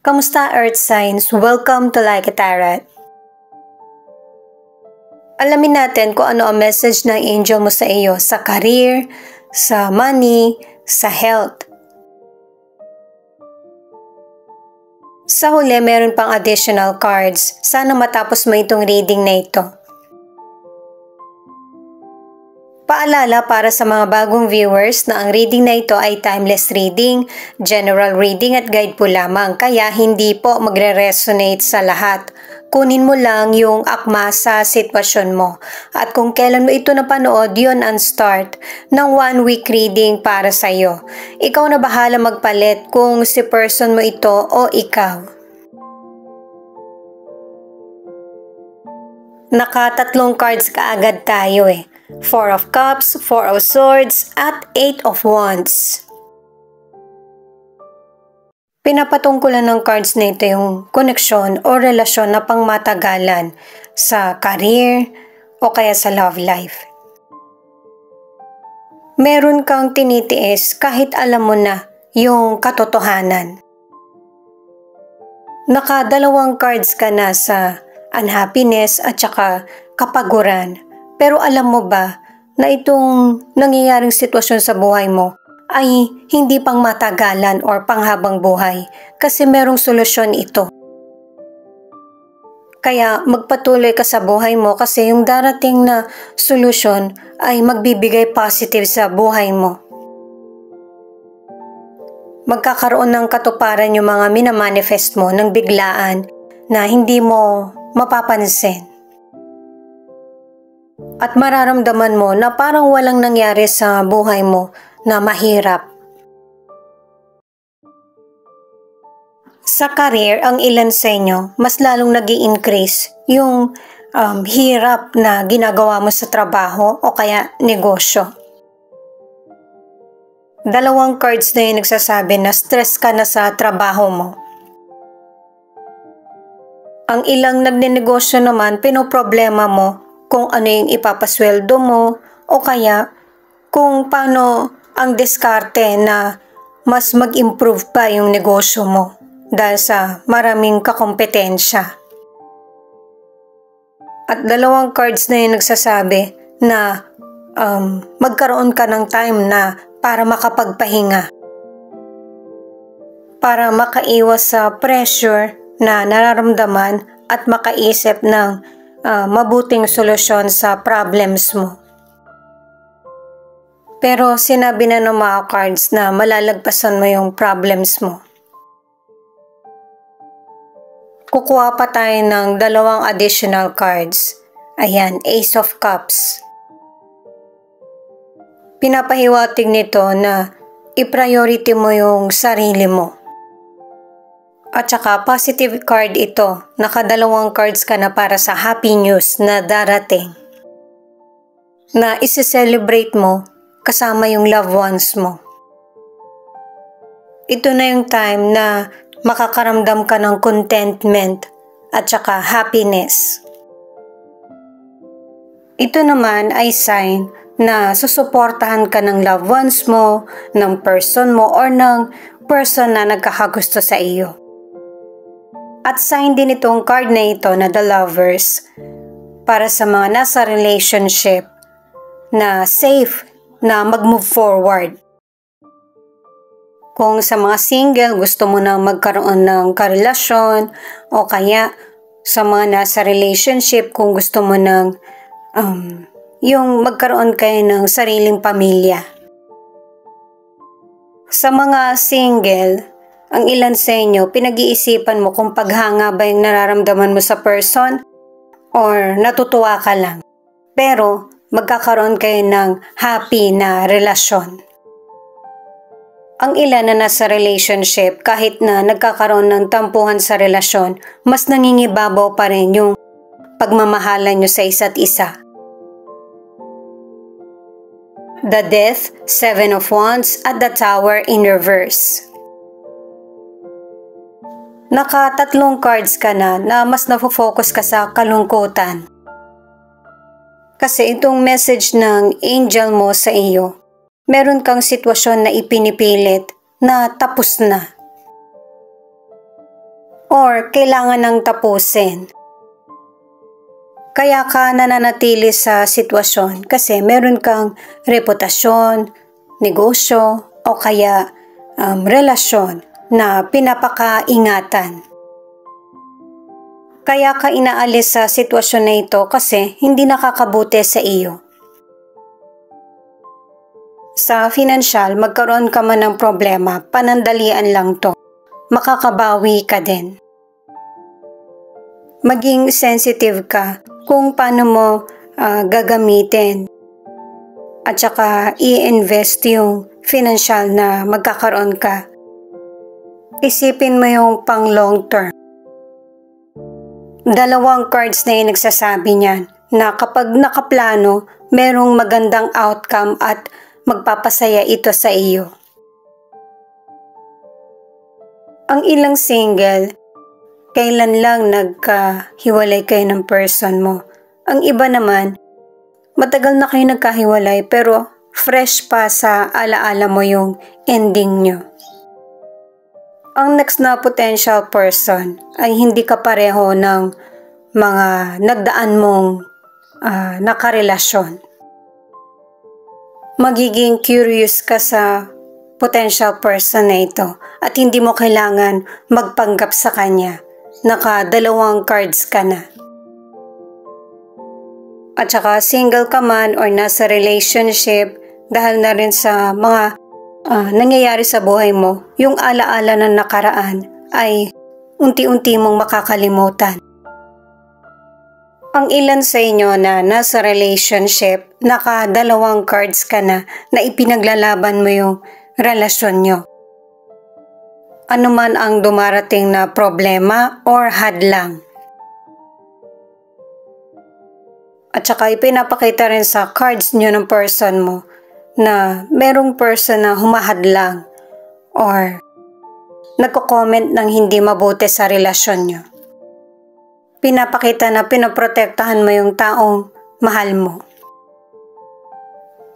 Kamusta Earth Signs? Welcome to Like a Tarot. Alamin natin kung ano ang message ng angel mo sa iyo sa career, sa money, sa health. Sa huli, meron pang additional cards. Sana matapos mo itong reading na ito. Paalala para sa mga bagong viewers na ang reading na ito ay timeless reading, general reading at guide po lamang, kaya hindi po magre-resonate sa lahat. Kunin mo lang yung akma sa sitwasyon mo. At kung kailan mo ito napanood, yun ang start ng 1 week reading para sa iyo. Ikaw na bahala magpalit kung si person mo ito o ikaw. Nakatatlong cards kaagad tayo eh. 4 of Cups, 4 of Swords, at 8 of Wands. Pinapatungkulan ng cards na ito yung koneksyon o relasyon na pangmatagalan sa career o kaya sa love life. Meron kang tinitiis kahit alam mo na yung katotohanan. Nakadalawang cards ka na sa unhappiness at saka kapaguran. Pero alam mo ba na itong nangyayaring sitwasyon sa buhay mo ay hindi pang matagalan or panghabang buhay kasi merong solusyon ito. Kaya magpatuloy ka sa buhay mo kasi yung darating na solusyon ay magbibigay positive sa buhay mo. Magkakaroon ng katuparan yung mga minamanifest mo ng biglaan na hindi mo mapapansin. At mararamdaman mo na parang walang nangyari sa buhay mo na mahirap. Sa career, ang ilan sa inyo, mas lalong nag-i-increase yung hirap na ginagawa mo sa trabaho o kaya negosyo. Dalawang cards na yung nagsasabi na stress ka na sa trabaho mo. Ang ilang nagnenegosyo naman, pinoproblema mo kung ano yung ipapasweldo mo o kaya kung paano ang diskarte na mas mag-improve pa yung negosyo mo dahil sa maraming kakompetensya. At dalawang cards na yung nagsasabi na magkaroon ka ng time na para makapagpahinga. Para makaiwas sa pressure na nararamdaman at makaisip ng mabuting solusyon sa problems mo. Pero sinabi na ng mga cards na malalagpasan mo yung problems mo. Kukuha pa tayo ng dalawang additional cards. Ayan, Ace of Cups. Pinapahiwatig nito na i-priority mo yung sarili mo. At saka positive card ito, nakadalawang cards ka na para sa happy news na darating. Na isi-celebrate mo kasama yung loved ones mo. Ito na yung time na makakaramdam ka ng contentment at saka happiness. Ito naman ay sign na susuportahan ka ng loved ones mo, ng person mo, or ng person na nagkakagusto sa iyo. At sign din itong card na ito na The Lovers para sa mga nasa relationship na safe na mag-move forward. Kung sa mga single gusto mo na magkaroon ng karelasyon o kaya sa mga nasa relationship kung gusto mo ng yung magkaroon kayo ng sariling pamilya. Sa mga single, ang ilan sa inyo, pinag-iisipan mo kung paghanga ba yung nararamdaman mo sa person or natutuwa ka lang. Pero magkakaroon kayo ng happy na relasyon. Ang ilan na nasa relationship, kahit na nagkakaroon ng tampuhan sa relasyon, mas nangingibabaw pa rin yung pagmamahalan nyo sa isa't isa. The Death, 7 of Wands, at the Tower in reverse. Nakatatlong cards ka na mas nafo-focus ka sa kalungkutan. Kasi itong message ng angel mo sa iyo, meron kang sitwasyon na ipinipilit na tapos na. or kailangan nang tapusin. Kaya ka nananatili sa sitwasyon kasi meron kang reputasyon, negosyo o kaya relasyon na pinapakaingatan. Kaya ka inaalis sa sitwasyon na ito kasi hindi nakakabuti sa iyo. Sa financial, magkaroon ka man ng problema, panandalian lang to. Makakabawi ka din. Maging sensitive ka kung paano mo gagamitin at saka i-invest yung financial na magkakaroon ka. Isipin mo yung pang long term. Dalawang cards na yung nagsasabi niyan na kapag nakaplano, merong magandang outcome at magpapasaya ito sa iyo. Ang ilang single, kailan lang nagkahiwalay kayo ng person mo. Ang iba naman, matagal na kayo nagkahiwalay pero fresh pa sa alaala mo yung ending nyo. Ang next na potential person ay hindi ka pareho ng mga nagdaan mong nakarelasyon. Magiging curious ka sa potential person na ito at hindi mo kailangan magpanggap sa kanya. Naka-2 cards ka na. At saka single ka man or nasa relationship, dahil na rin sa mga nangyayari sa buhay mo, yung alaala ng nakaraan ay unti-unti mong makakalimutan. Ang ilan sa inyo na nasa relationship, naka-2 cards ka na ipinaglalaban mo yung relasyon nyo. Ano man ang dumarating na problema or hadlang. At saka ipinapakita rin sa cards nyo ng person mo na merong person na humahadlang or nagko-comment ng hindi mabuti sa relasyon nyo. Pinapakita na pinoprotektahan mo yung taong mahal mo.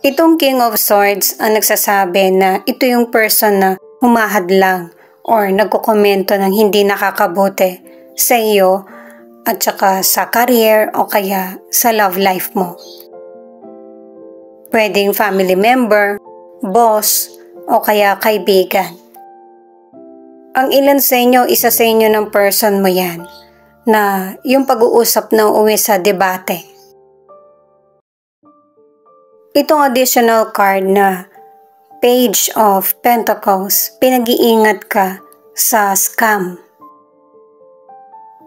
Itong King of Swords ang nagsasabi na ito yung person na humahadlang or nagkokomento ng hindi nakakabuti sa iyo at saka sa career o kaya sa love life mo. Pwedeng family member, boss o kaya kaibigan. Ang ilan sa inyo, isa sa inyo ng person mo yan na yung pag-uusap na uwi sa debate. Itong additional card na Page of Pentacles, pinag-iingat ka sa scam.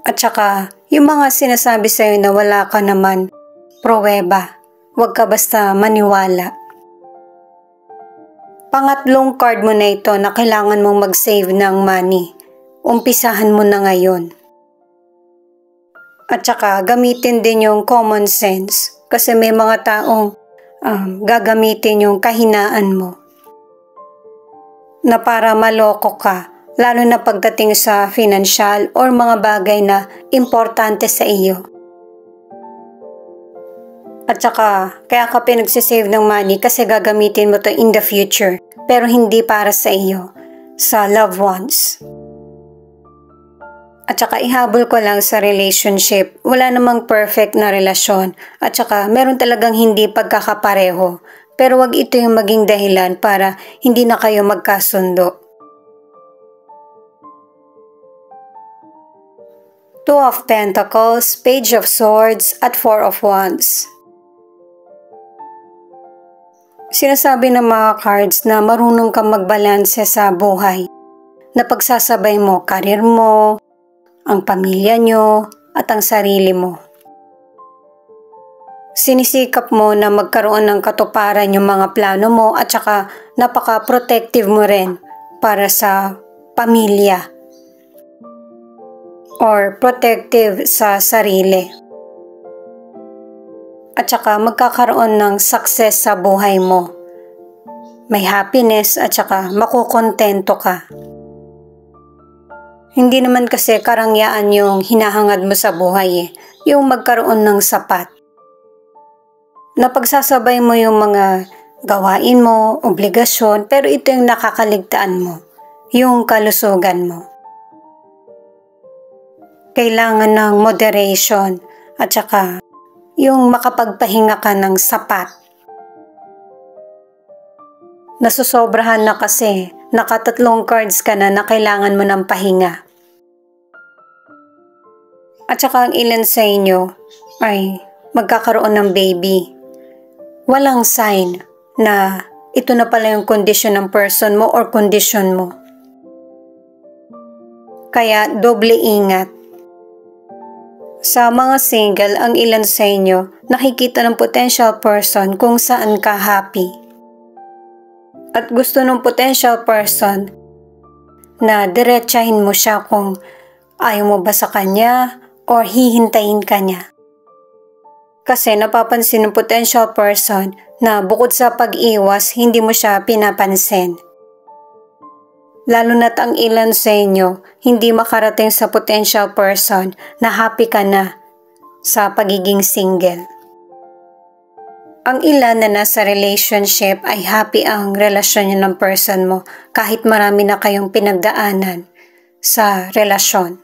At saka, yung mga sinasabi sa'yo na wala ka naman pruweba, huwag ka basta maniwala. Pangatlong card mo na ito na kailangan mong mag-save ng money. Umpisahan mo na ngayon. At saka gamitin din yung common sense kasi may mga taong gagamitin yung kahinaan mo na para maloko ka, lalo na pagdating sa financial or mga bagay na importante sa iyo. At saka kaya ka pinagsisave ng money kasi gagamitin mo to in the future pero hindi para sa iyo, sa loved ones. At saka ihabol ko lang sa relationship, wala namang perfect na relasyon at saka meron talagang hindi pagkakapareho. Pero wag ito yung maging dahilan para hindi na kayo magkasundo. Two of Pentacles, Page of Swords at Four of Wands. Sinasabi ng mga cards na marunong kang magbalanse sa buhay. Na pagsasabay mo karir mo, ang pamilya nyo, at ang sarili mo. Sinisikap mo na magkaroon ng katuparan yung mga plano mo at saka napaka-protective mo rin para sa pamilya or protective sa sarili. At saka magkakaroon ng success sa buhay mo. May happiness at saka makukontento ka. Hindi naman kasi karangyaan yung hinahangad mo sa buhay yung magkaroon ng sapat. Napagsasabay mo yung mga gawain mo, obligasyon, pero ito yung nakakaligtaan mo, yung kalusugan mo. kailangan ng moderation at saka yung makapagpahinga ka ng sapat. Nasusobrahan na kasi, nakatatlong cards ka na kailangan mo ng pahinga. At saka ang ilan sa inyo ay magkakaroon ng baby. Walang sign na ito na pala yung kondisyon ng person mo or kondisyon mo. Kaya doble ingat. Sa mga single, ang ilan sa inyo nakikita ng potential person kung saan ka happy. At gusto ng potential person na diretsahin mo siya kung ayaw mo ba sa kanya or hihintayin ka niya. Kasi napapansin ng potential person na bukod sa pag-iwas, hindi mo siya pinapansin. Lalo na't ang ilan sa inyo hindi makarating sa potential person na happy ka na sa pagiging single. Ang ilan na nasa relationship ay happy ang relasyon niyo ng person mo kahit marami na kayong pinagdaanan sa relasyon.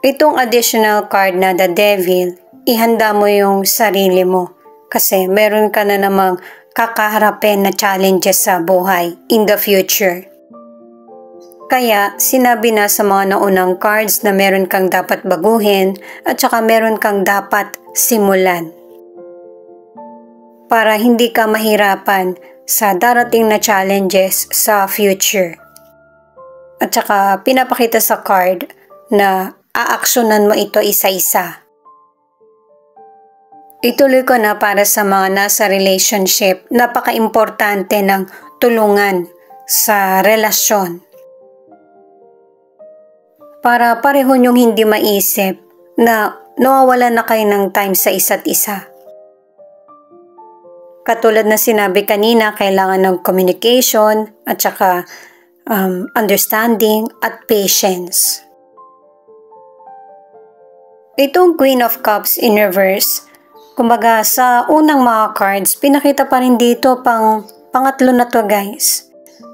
Itong additional card na the Devil, ihanda mo yung sarili mo kasi meron ka na namang kakaharapin na challenges sa buhay in the future. Kaya sinabi na sa mga naunang cards na meron kang dapat baguhin at saka meron kang dapat simulan. Para hindi ka mahirapan sa darating na challenges sa future. At saka pinapakita sa card na aaksyonan mo ito isa-isa. Ituloy ko na para sa mga nasa relationship, napaka-importante ng tulungan sa relasyon. Para pareho niyong hindi maisip na nawawalan na kayo ng time sa isa't isa. Katulad na sinabi kanina, kailangan ng communication at saka understanding at patience. Itong Queen of Cups in reverse, kumbaga sa unang mga cards, pinakita pa rin dito pangatlo na to guys,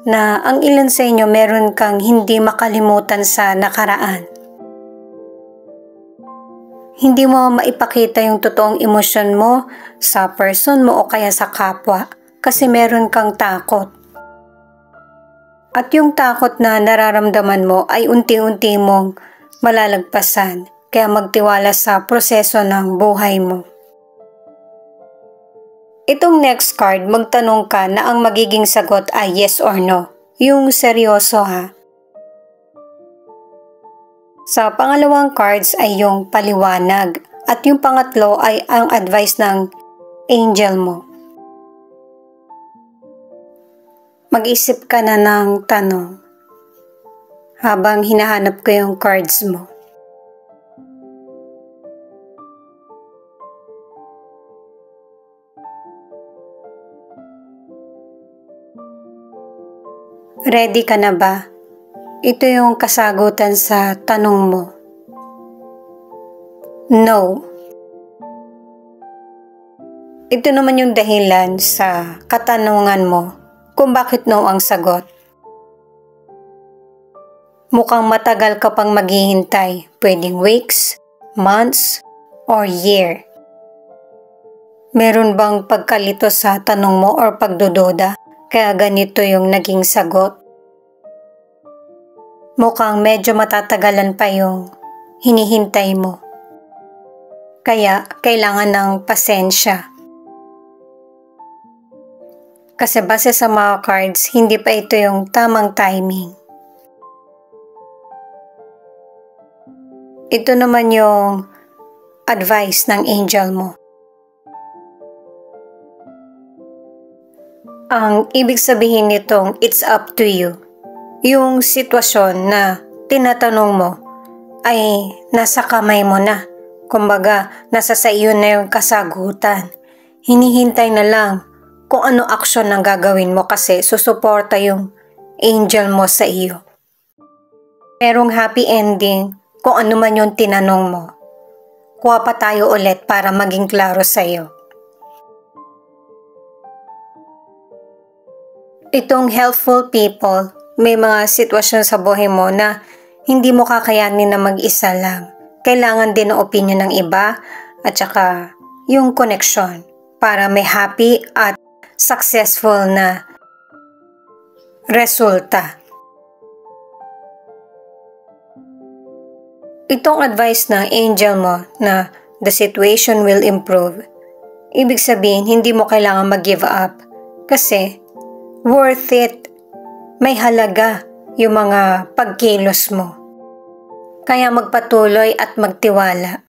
na ang ilan sa inyo meron kang hindi makalimutan sa nakaraan. Hindi mo maipakita yung totoong emosyon mo sa person mo o kaya sa kapwa kasi meron kang takot. At yung takot na nararamdaman mo ay unti-unti mong malalagpasan kaya magtiwala sa proseso ng buhay mo. Itong next card, magtanong ka na ang magiging sagot ay yes or no. Yung seryoso ha. Sa pangalawang cards ay yung paliwanag at yung pangatlo ay ang advice ng angel mo. Mag-isip ka na ng tanong habang hinahanap ko yung cards mo. Ready ka na ba? Ito yung kasagutan sa tanong mo. No. Ito naman yung dahilan sa katanungan mo kung bakit no ang sagot. Mukhang matagal ka pang maghihintay, pwedeng weeks, months, or year. Meron bang pagkalito sa tanong mo or pagdududa kaya ganito yung naging sagot? Mukhang medyo matatagalan pa yung hinihintay mo. Kaya kailangan ng pasensya. Kasi base sa mga cards, hindi pa ito yung tamang timing. Ito naman yung advice ng angel mo. Ang ibig sabihin nitong it's up to you. Yung sitwasyon na tinatanong mo ay nasa kamay mo na. Kumbaga, nasa sa iyo na yung kasagutan. Hinihintay na lang kung ano aksyon ang gagawin mo kasi susuporta yung angel mo sa iyo. Merong happy ending kung ano man yung tinanong mo. Kuha pa tayo ulit para maging klaro sa iyo. Itong helpful people, may mga sitwasyon sa buhay mo na hindi mo kakayanin na mag-isa lang. Kailangan din ng opinion ng iba at saka yung connection para may happy at successful na resulta. Itong advice ng angel mo na the situation will improve, ibig sabihin hindi mo kailangan mag-give up kasi worth it. May halaga yung mga pagkilos mo. Kaya magpatuloy at magtiwala.